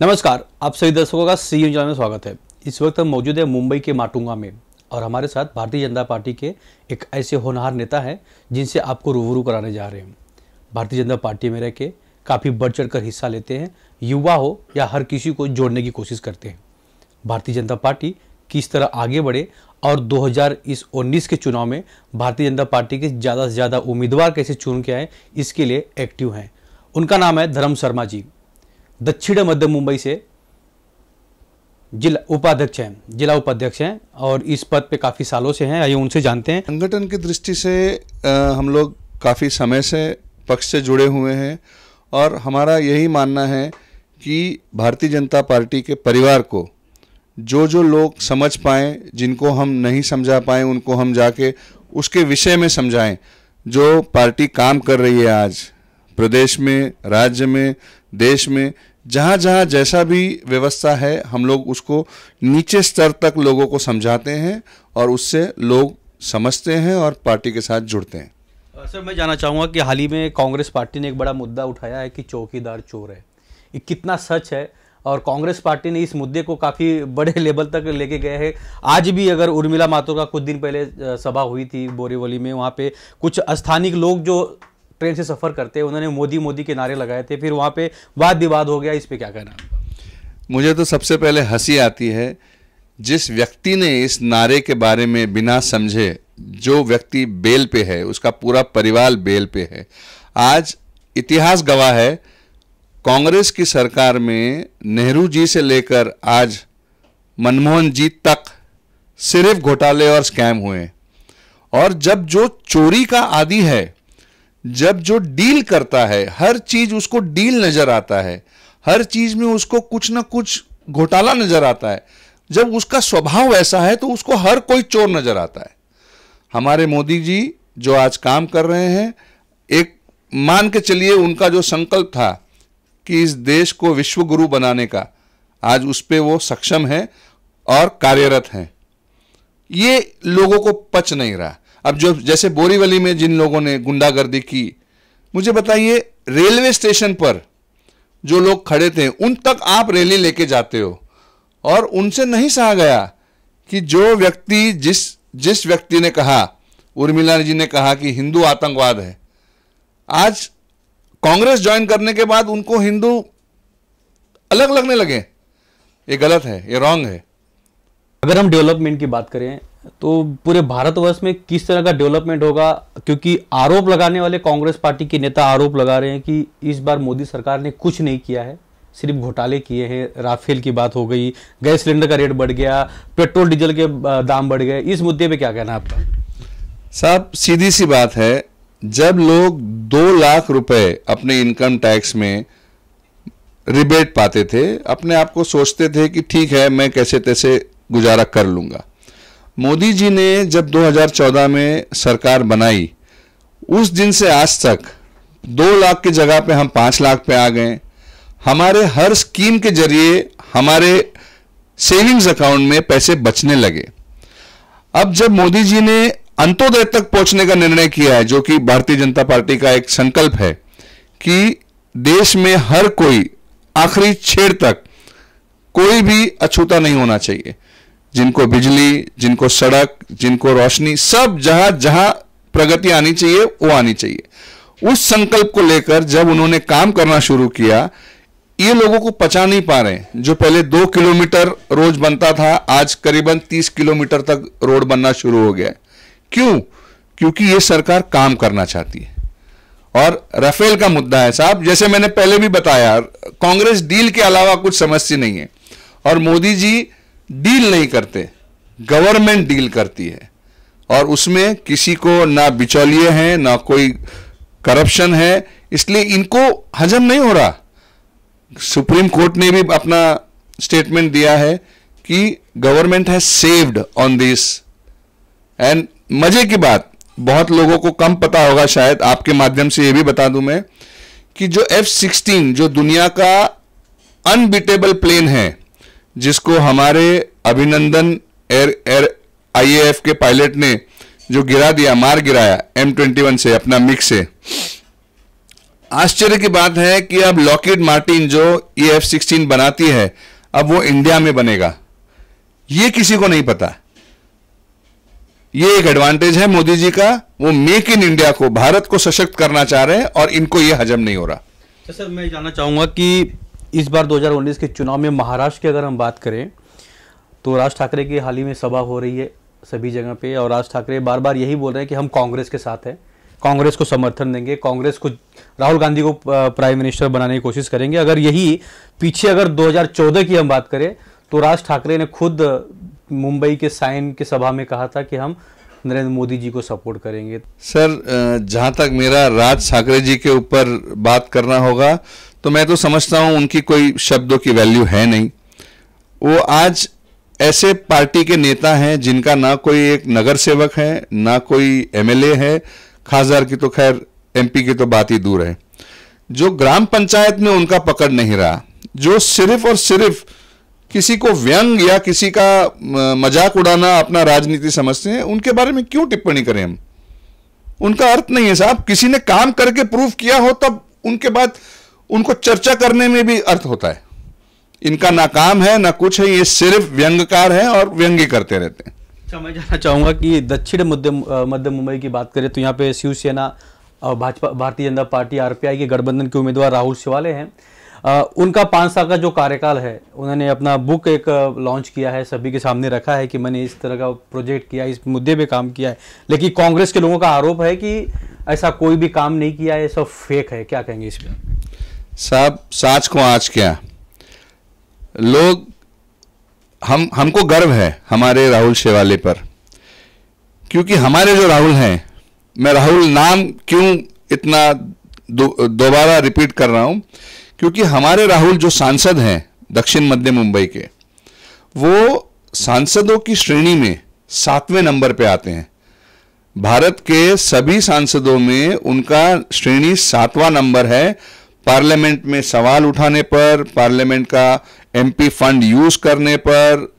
नमस्कार, आप सभी दर्शकों का सी न्यूज़ चैनल में स्वागत है। इस वक्त हम मौजूद है मुंबई के माटुंगा में और हमारे साथ भारतीय जनता पार्टी के एक ऐसे होनहार नेता हैं जिनसे आपको रूबरू कराने जा रहे हैं। भारतीय जनता पार्टी में रह के काफ़ी बढ़ चढ़ कर हिस्सा लेते हैं, युवा हो या हर किसी को जोड़ने की कोशिश करते हैं। भारतीय जनता पार्टी किस तरह आगे बढ़े और 2019 के चुनाव में भारतीय जनता पार्टी के ज़्यादा से ज़्यादा उम्मीदवार कैसे चुन के आए, इसके लिए एक्टिव हैं। उनका नाम है धर्म शर्मा जी। दक्षिण मध्य मुंबई से जिला उपाध्यक्ष हैं और इस पद पे काफ़ी सालों से हैं। आइए उनसे जानते हैं। संगठन की दृष्टि से हम लोग काफ़ी समय से पक्ष से जुड़े हुए हैं और हमारा यही मानना है कि भारतीय जनता पार्टी के परिवार को जो जो लोग समझ पाएँ, जिनको हम नहीं समझा पाएँ, उनको हम जाके उसके विषय में समझाएं। जो पार्टी काम कर रही है आज प्रदेश में, राज्य में, देश में, जहाँ जहाँ जैसा भी व्यवस्था है, हम लोग उसको नीचे स्तर तक लोगों को समझाते हैं और उससे लोग समझते हैं और पार्टी के साथ जुड़ते हैं। सर, मैं जानना चाहूँगा कि हाल ही में कांग्रेस पार्टी ने एक बड़ा मुद्दा उठाया है कि चौकीदार चोर है। ये कितना सच है और कांग्रेस पार्टी ने इस मुद्दे को काफ़ी बड़े लेवल तक लेके गए हैं। आज भी अगर उर्मिला माथुर का कुछ दिन पहले सभा हुई थी बोरीवली में, वहाँ पे कुछ स्थानीय लोग जो ट्रेन से सफ़र करते हैं उन्होंने मोदी मोदी के नारे लगाए थे, फिर वहाँ पे वाद विवाद हो गया। इस पे क्या कहना है? मुझे तो सबसे पहले हंसी आती है जिस व्यक्ति ने इस नारे के बारे में बिना समझे, जो व्यक्ति बेल पे है, उसका पूरा परिवार बेल पे है। आज इतिहास गवाह है, कांग्रेस की सरकार में नेहरू जी से लेकर आज मनमोहन जी तक सिर्फ घोटाले और स्कैम हुए। और जब जो चोरी का आदी है, जब जो डील करता है, हर चीज उसको डील नजर आता है, हर चीज में उसको कुछ ना कुछ घोटाला नजर आता है, जब उसका स्वभाव ऐसा है तो उसको हर कोई चोर नजर आता है। हमारे मोदी जी जो आज काम कर रहे हैं, एक मान के चलिए उनका जो संकल्प था कि इस देश को विश्व गुरु बनाने का, आज उस पे वो सक्षम है और कार्यरत हैं। ये लोगों को पच नहीं रहा। अब जो जैसे बोरीवली में जिन लोगों ने गुंडागर्दी की, मुझे बताइए रेलवे स्टेशन पर जो लोग खड़े थे उन तक आप रैली लेके जाते हो और उनसे नहीं सहा गया कि जो व्यक्ति जिस व्यक्ति ने कहा, उर्मिला जी ने कहा कि हिंदू आतंकवाद है, आज कांग्रेस ज्वाइन करने के बाद उनको हिंदू अलग लगने लगे। ये गलत है, ये रॉन्ग है। अगर हम डेवलपमेंट की बात करें तो पूरे भारतवर्ष में किस तरह का डेवलपमेंट होगा? क्योंकि आरोप लगाने वाले कांग्रेस पार्टी के नेता आरोप लगा रहे हैं कि इस बार मोदी सरकार ने कुछ नहीं किया है, सिर्फ घोटाले किए हैं। राफेल की बात हो गई, गैस सिलेंडर का रेट बढ़ गया, पेट्रोल डीजल के दाम बढ़ गए। इस मुद्दे पे क्या कहना है आपका? साहब, सीधी सी बात है, जब लोग 2 लाख रुपए अपने इनकम टैक्स में रिबेट पाते थे, अपने आप को सोचते थे कि ठीक है, मैं कैसे तैसे गुजारा कर लूंगा। मोदी जी ने जब 2014 में सरकार बनाई, उस दिन से आज तक 2 लाख की जगह पे हम 5 लाख पे आ गए। हमारे हर स्कीम के जरिए हमारे सेविंग्स अकाउंट में पैसे बचने लगे। अब जब मोदी जी ने अंत्योदय तक पहुंचने का निर्णय किया है, जो कि भारतीय जनता पार्टी का एक संकल्प है कि देश में हर कोई आखिरी छेड़ तक कोई भी अछूता नहीं होना चाहिए, जिनको बिजली, जिनको सड़क, जिनको रोशनी, सब जहां जहां प्रगति आनी चाहिए वो आनी चाहिए। उस संकल्प को लेकर जब उन्होंने काम करना शुरू किया, ये लोगों को पचा नहीं पा रहे। जो पहले 2 किलोमीटर रोज बनता था, आज करीबन 30 किलोमीटर तक रोड बनना शुरू हो गया है। क्यों? क्योंकि ये सरकार काम करना चाहती है। और राफेल का मुद्दा है साहब, जैसे मैंने पहले भी बताया, कांग्रेस डील के अलावा कुछ समझती नहीं है और मोदी जी डील नहीं करते, गवर्नमेंट डील करती है और उसमें किसी को ना बिचौलिए हैं, ना कोई करप्शन है, इसलिए इनको हजम नहीं हो रहा। सुप्रीम कोर्ट ने भी अपना स्टेटमेंट दिया है कि government has saved on this. And मजे की बात, बहुत लोगों को कम पता होगा, शायद आपके माध्यम से यह भी बता दूं मैं कि जो F-16 जो दुनिया का अनबीटेबल प्लेन है, जिसको हमारे अभिनंदन एयर IAF के पायलट ने जो गिरा दिया, मार गिराया M21 से, अपना मिग से, आश्चर्य की बात है कि अब लॉकहीड मार्टिन जो ये F-16 बनाती है, अब वो इंडिया में बनेगा। ये किसी को नहीं पता। ये एक एडवांटेज है मोदी जी का। वो मेक इन इंडिया को, भारत को सशक्त करना चाह रहे हैं और इनको ये हजम नहीं हो रहा। तो सर मैं जानना चाहूँगा कि इस बार 2019 के चुनाव में महाराष्ट्र की अगर हम बात करें तो राज ठाकरे की हाल ही में सभा हो रही है सभी जगह पे, और राज ठाकरे बार बार यही बोल रहे हैं कि हम कांग्रेस के साथ हैं, कांग्रेस को समर्थन देंगे, कांग्रेस को, राहुल गांधी को प्राइम मिनिस्टर बनाने की कोशिश करेंगे। अगर यही पीछे अगर 2014 की हम बात करें तो राज ठाकरे ने खुद मुंबई के साइन की सभा में कहा था कि हम नरेंद्र मोदी जी को सपोर्ट करेंगे। सर, जहां तक मेरा राज ठाकरे जी के ऊपर बात करना होगा तो मैं तो समझता हूं उनकी कोई शब्दों की वैल्यू है नहीं। वो आज ऐसे पार्टी के नेता हैं जिनका ना कोई एक नगर सेवक है, ना कोई एमएलए है, खासदार की तो खैर, एमपी की तो बात ही दूर है। जो ग्राम पंचायत में उनका पकड़ नहीं रहा, जो सिर्फ और सिर्फ किसी को व्यंग या किसी का मजाक उड़ाना अपना राजनीति समझते हैं, उनके बारे में क्यों टिप्पणी करें हम? उनका अर्थ नहीं है साहब। किसी ने काम करके प्रूफ किया हो तब उनके बाद उनको चर्चा करने में भी अर्थ होता है। इनका ना काम है ना कुछ है, ये सिर्फ व्यंग्यकार है और व्यंग्य करते रहते हैं। अच्छा, मैं जानना चाहूँगा कि दक्षिण मध्य मुंबई की बात करें तो यहाँ पे शिवसेना और भाजपा, भारतीय जनता पार्टी, आरपीआई के गठबंधन के उम्मीदवार राहुल शिवाले हैं। उनका 5 साल का जो कार्यकाल है, उन्होंने अपना बुक एक लॉन्च किया है, सभी के सामने रखा है कि मैंने इस तरह का प्रोजेक्ट किया, इस मुद्दे पे काम किया है। लेकिन कांग्रेस के लोगों का आरोप है कि ऐसा कोई भी काम नहीं किया है, सब फेक है। क्या कहेंगे इस पर? साहब, साच को आज क्या लोग, हमको गर्व है हमारे राहुल शेवाले पर, क्योंकि हमारे जो राहुल हैं, मैं राहुल नाम क्यों इतना दोबारा रिपीट कर रहा हूं, क्योंकि हमारे राहुल जो सांसद हैं दक्षिण मध्य मुंबई के, वो सांसदों की श्रेणी में 7वें नंबर पे आते हैं। भारत के सभी सांसदों में उनका श्रेणी 7वां नंबर है। पार्लियामेंट में सवाल उठाने पर, पार्लियामेंट का एमपी फंड यूज करने पर,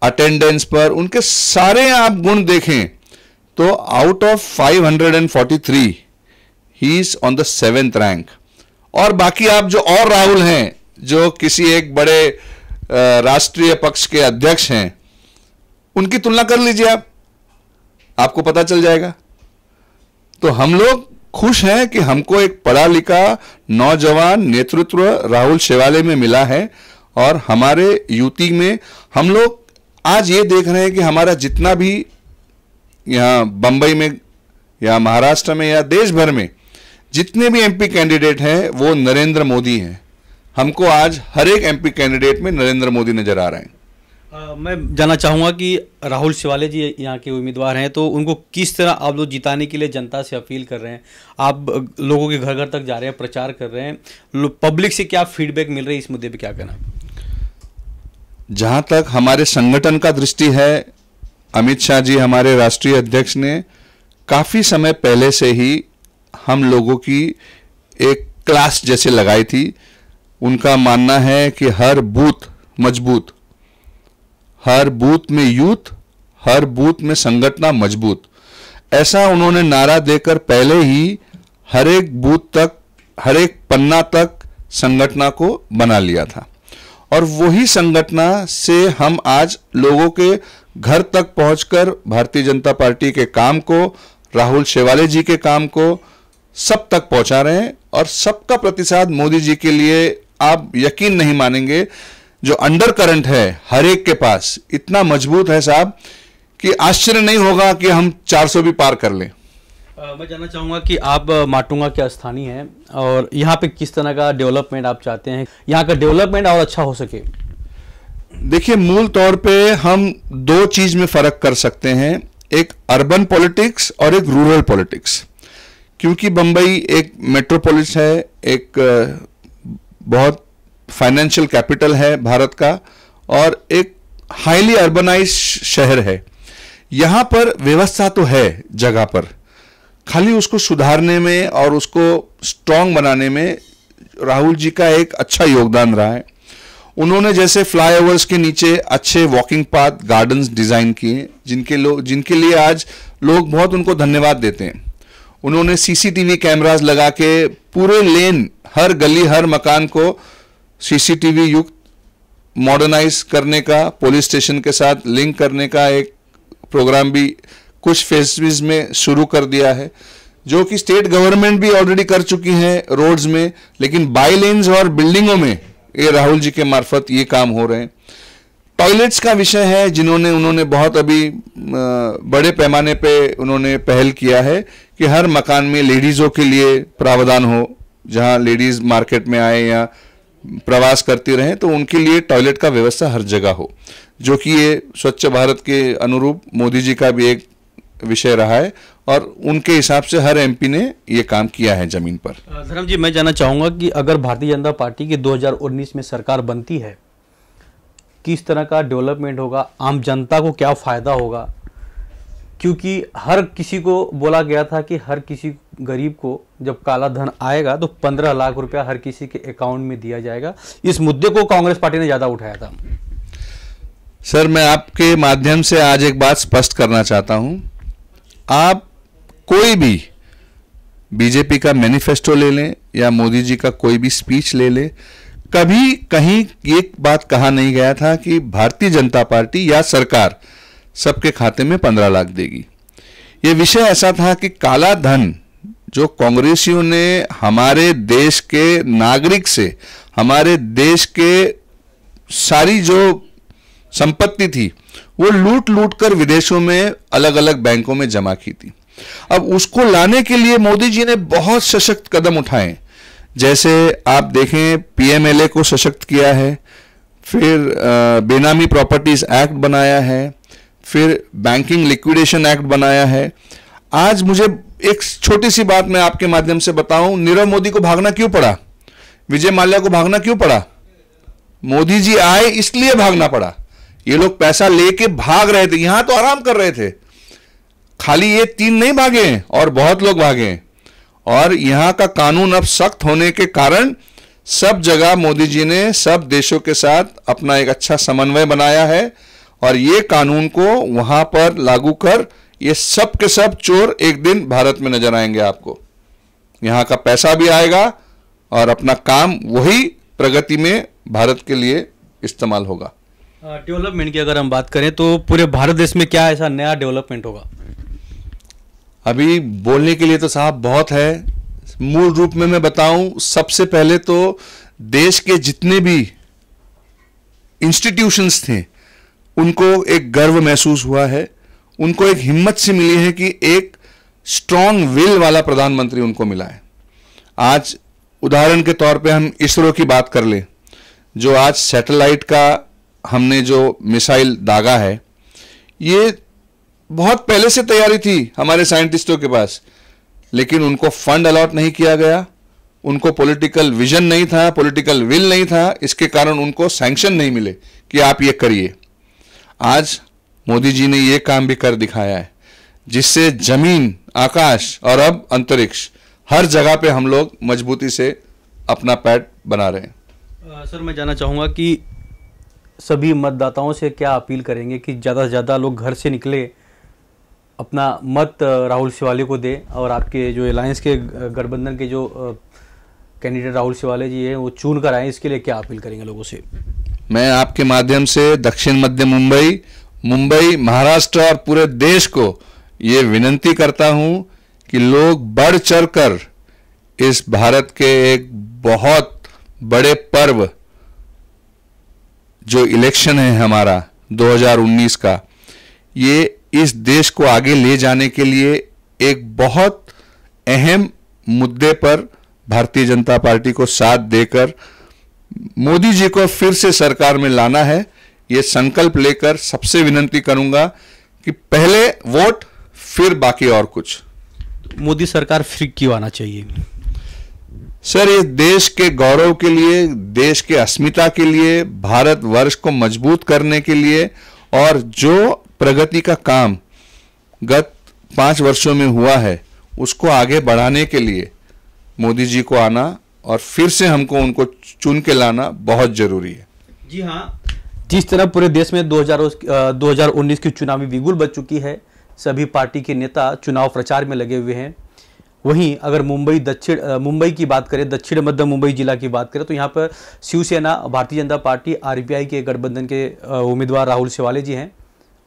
अटेंडेंस पर, उनके सारे आप गुण देखें तो out of 543 he is on the 7th rank. और बाकी आप जो और राहुल हैं, जो किसी एक बड़े राष्ट्रीय पक्ष के अध्यक्ष हैं, उनकी तुलना कर लीजिए आप, आपको पता चल जाएगा। तो हम लोग खुश हैं कि हमको एक पढ़ा लिखा नौजवान नेतृत्व राहुल शेवाले में मिला है, और हमारे यूटी में हम लोग आज ये देख रहे हैं कि हमारा जितना भी यहाँ बंबई में या महाराष्ट्र में या देश भर में जितने भी एमपी कैंडिडेट हैं वो नरेंद्र मोदी हैं। हमको आज हर एक एमपी कैंडिडेट में नरेंद्र मोदी नजर आ रहे हैं। मैं जानना चाहूँगा कि राहुल शिवाले जी यहाँ के उम्मीदवार हैं, तो उनको किस तरह आप लोग जिताने के लिए जनता से अपील कर रहे हैं? आप लोगों के घर घर तक जा रहे हैं, प्रचार कर रहे हैं, पब्लिक से क्या फीडबैक मिल रही है, इस मुद्दे पे क्या कहना? जहाँ तक हमारे संगठन का दृष्टि है, अमित शाह जी हमारे राष्ट्रीय अध्यक्ष ने काफ़ी समय पहले से ही हम लोगों की एक क्लास जैसे लगाई थी। उनका मानना है कि हर बूथ मजबूत, हर बूथ में यूथ, हर बूथ में संगठन मजबूत, ऐसा उन्होंने नारा देकर पहले ही हर एक बूथ तक, हर एक पन्ना तक संगठन को बना लिया था। और वही संगठन से हम आज लोगों के घर तक पहुंचकर भारतीय जनता पार्टी के काम को, राहुल शेवाले जी के काम को सब तक पहुंचा रहे हैं। और सबका प्रतिसाद मोदी जी के लिए आप यकीन नहीं मानेंगे, जो अंडर करंट है हर एक के पास इतना मजबूत है साहब कि आश्चर्य नहीं होगा कि हम 400 भी पार कर लें। मैं जानना चाहूँगा कि आप माटुंगा के स्थानीय हैं और यहाँ पे किस तरह का डेवलपमेंट आप चाहते हैं, यहाँ का डेवलपमेंट और अच्छा हो सके? देखिए, मूल तौर पे हम 2 चीज में फर्क कर सकते हैं, एक अर्बन पॉलिटिक्स और एक रूरल पॉलिटिक्स। क्योंकि बंबई एक मेट्रोपोलिस है, एक बहुत फाइनेंशियल कैपिटल है भारत का, और एक हाईली अर्बनाइज शहर है। यहाँ पर व्यवस्था तो है जगह पर, खाली उसको सुधारने में और उसको स्ट्रांग बनाने में राहुल जी का एक अच्छा योगदान रहा है। उन्होंने जैसे फ्लाईओवर्स के नीचे अच्छे वॉकिंग पाथ, गार्डन्स डिजाइन किए, जिनके लिए आज लोग बहुत उनको धन्यवाद देते हैं। उन्होंने सीसीटीवी कैमरास लगा के पूरे लेन, हर गली, हर मकान को सीसीटीवी युक्त मॉडर्नाइज करने का, पुलिस स्टेशन के साथ लिंक करने का एक प्रोग्राम भी कुछ फेजेस में शुरू कर दिया है, जो कि स्टेट गवर्नमेंट भी ऑलरेडी कर चुकी है रोड्स में, लेकिन बाई लेन्स और बिल्डिंगों में ये राहुल जी के मार्फत ये काम हो रहे हैं। टॉयलेट्स का विषय है, उन्होंने बहुत अभी बड़े पैमाने पे उन्होंने पहल किया है कि हर मकान में लेडीज़ों के लिए प्रावधान हो, जहां लेडीज़ मार्केट में आए या प्रवास करती रहें तो उनके लिए टॉयलेट का व्यवस्था हर जगह हो, जो कि ये स्वच्छ भारत के अनुरूप मोदी जी का भी एक विषय रहा है और उनके हिसाब से हर एमपी ने ये काम किया है जमीन पर। धर्म जी, मैं जानना चाहूँगा कि अगर भारतीय जनता पार्टी की 2019 में सरकार बनती है, किस तरह का डेवलपमेंट होगा, आम जनता को क्या फ़ायदा होगा? क्योंकि हर किसी को बोला गया था कि हर किसी गरीब को जब काला धन आएगा तो 15 लाख रुपया हर किसी के अकाउंट में दिया जाएगा। इस मुद्दे को कांग्रेस पार्टी ने ज़्यादा उठाया था। सर, मैं आपके माध्यम से आज एक बात स्पष्ट करना चाहता हूं। आप कोई भी बीजेपी का मैनिफेस्टो ले लें या मोदी जी का कोई भी स्पीच ले लें, कभी कहीं एक बात कहा नहीं गया था कि भारतीय जनता पार्टी या सरकार सबके खाते में 15 लाख देगी। ये विषय ऐसा था कि काला धन जो कांग्रेसियों ने हमारे देश के नागरिक से, हमारे देश के सारी जो संपत्ति थी वो लूट लूट कर विदेशों में अलग अलग बैंकों में जमा की थी। अब उसको लाने के लिए मोदी जी ने बहुत सशक्त कदम उठाए। जैसे आप देखें, पीएमएलए को सशक्त किया है, फिर बेनामी प्रॉपर्टीज एक्ट बनाया है, फिर बैंकिंग लिक्विडेशन एक्ट बनाया है। आज मुझे एक छोटी सी बात मैं आपके माध्यम से बताऊं, नीरव मोदी को भागना क्यों पड़ा, विजय माल्या को भागना क्यों पड़ा? मोदी जी आए इसलिए भागना पड़ा। ये लोग पैसा लेके भाग रहे थे, यहां तो आराम कर रहे थे। खाली ये 3 नहीं भागे और बहुत लोग भागे, और यहां का कानून अब सख्त होने के कारण सब जगह मोदी जी ने सब देशों के साथ अपना एक अच्छा समन्वय बनाया है और ये कानून को वहां पर लागू कर ये सब के सब चोर एक दिन भारत में नजर आएंगे। आपको यहां का पैसा भी आएगा और अपना काम वही प्रगति में भारत के लिए इस्तेमाल होगा। डेवलपमेंट की अगर हम बात करें तो पूरे भारत देश में क्या ऐसा नया डेवलपमेंट होगा? अभी बोलने के लिए तो साहब बहुत है। मूल रूप में मैं बताऊं, सबसे पहले तो देश के जितने भी इंस्टीट्यूशंस थे उनको एक गर्व महसूस हुआ है, उनको एक हिम्मत से मिली है कि एक स्ट्रांग विल वाला प्रधानमंत्री उनको मिला है। आज उदाहरण के तौर पे हम इसरो की बात कर लें, जो आज सैटेलाइट का हमने जो मिसाइल दागा है, ये बहुत पहले से तैयारी थी हमारे साइंटिस्टों के पास, लेकिन उनको फंड अलॉट नहीं किया गया, उनको पॉलिटिकल विजन नहीं था, पॉलिटिकल विल नहीं था, इसके कारण उनको सैंक्शन नहीं मिले कि आप ये करिए। आज मोदी जी ने ये काम भी कर दिखाया है, जिससे जमीन, आकाश और अब अंतरिक्ष, हर जगह पे हम लोग मजबूती से अपना पैड बना रहे हैं। सर, मैं जानना चाहूँगा कि सभी मतदाताओं से क्या अपील करेंगे कि ज़्यादा से ज़्यादा लोग घर से निकले, अपना मत राहुल शिवाले को दे और आपके जो अलायंस के गठबंधन के जो कैंडिडेट राहुल शिवाले जी हैं वो चुन कर आए, इसके लिए क्या अपील करेंगे लोगों से? मैं आपके माध्यम से दक्षिण मध्य मुंबई, महाराष्ट्र और पूरे देश को ये विनंती करता हूं कि लोग बढ़ चढ़कर इस भारत के एक बहुत बड़े पर्व जो इलेक्शन है हमारा 2019 का, ये इस देश को आगे ले जाने के लिए एक बहुत अहम मुद्दे पर भारतीय जनता पार्टी को साथ देकर मोदी जी को फिर से सरकार में लाना है। ये संकल्प लेकर सबसे विनंती करूंगा कि पहले वोट, फिर बाकी और कुछ। मोदी सरकार फिर क्यों आना चाहिए? सर, ये देश के गौरव के लिए, देश के अस्मिता के लिए, भारतवर्ष को मजबूत करने के लिए और जो प्रगति का काम गत 5 वर्षों में हुआ है उसको आगे बढ़ाने के लिए मोदी जी को आना और फिर से हमको उनको चुन के लाना बहुत जरूरी है। जी हाँ, जिस तरह पूरे देश में 2019 की चुनावी बिगुल बज चुकी है, सभी पार्टी के नेता चुनाव प्रचार में लगे हुए हैं वहीं अगर मुंबई की बात करें, दक्षिण मध्य मुंबई जिला की बात करें, तो यहाँ पर शिवसेना, भारतीय जनता पार्टी, आरपीआई के गठबंधन के उम्मीदवार राहुल शेवाले जी हैं।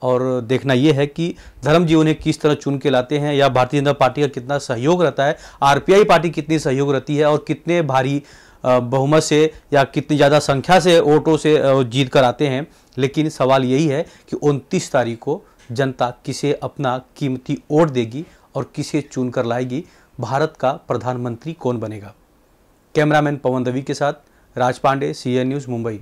और देखना यह है कि धर्मजी उन्हें किस तरह चुन के लाते हैं, या भारतीय जनता पार्टी का कितना सहयोग रहता है, आरपीआई पार्टी कितनी सहयोग रहती है, और कितने भारी बहुमत से या कितनी ज़्यादा संख्या से वोटों से जीत कर आते हैं। लेकिन सवाल यही है कि 29 तारीख को जनता किसे अपना कीमती वोट देगी और किसे चुन कर लाएगी, भारत का प्रधानमंत्री कौन बनेगा। कैमरामैन पवन दवी के साथ राज पांडे, CNN न्यूज़, मुंबई।